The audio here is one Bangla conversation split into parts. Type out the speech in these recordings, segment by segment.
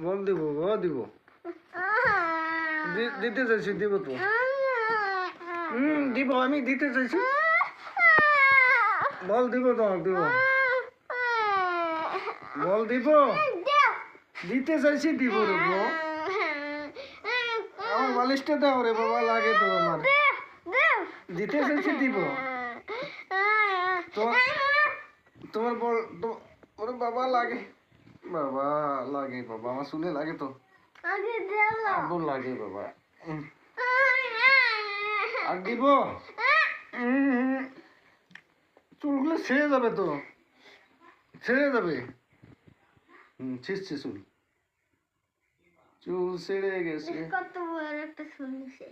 বল দিব দিব দিতে চাইছি দিব তো দিব আমি দিতে চাইছি বল দিব তোমাকে দিব বল দিব দিতে চাইছি দিব রে আমার বালিশটা দাও রে বাবা লাগে তো আমার দিতে চাইছি দিব তোমার বল ওরে বাবা লাগে বাবা লাগে বাবা আমার শুনে লাগে তো আব্বু লাগে বাবা আর দিব চুলগুলো ছেড়ে যাবে তো ছেড়ে যাবে ছিঁড়ছে চুল চুল ছেড়ে গেছে কত বড় একটা শুনছে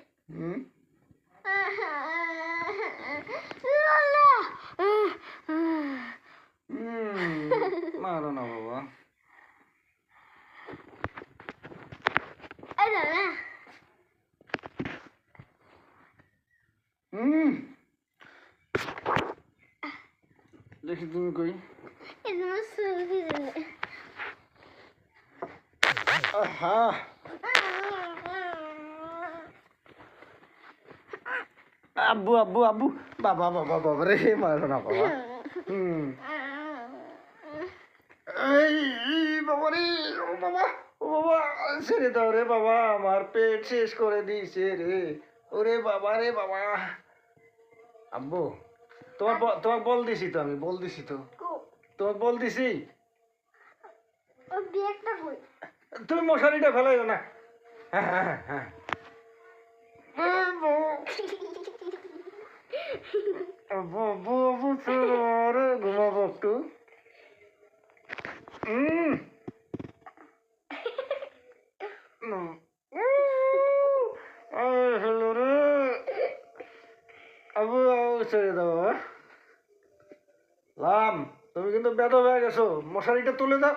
মারো না বাবা দেখি তুমি কই আহা আব্বু আব্বু আব্বু বাবা বাবা বাবা রে মারো না বাবা এই বাবা রে ও বাবা ছেড়ে দাও রে বাবা আমার পেট শেষ করে দিয়েছে রে ওরে বাবা রে বাবা আব্বু তোমাকে বল দিছি তো আমি বল দিছি তো তোমাকে বল দিছি তুমি মশারিটা ফেলাই না হ্যাঁ হ্যাঁ হ্যাঁ ঘুমাবো একটু আবু ছেড়ে দাও লাম তুমি কিন্তু বেদ হয়ে গেছো মশারিটা তুলে দাও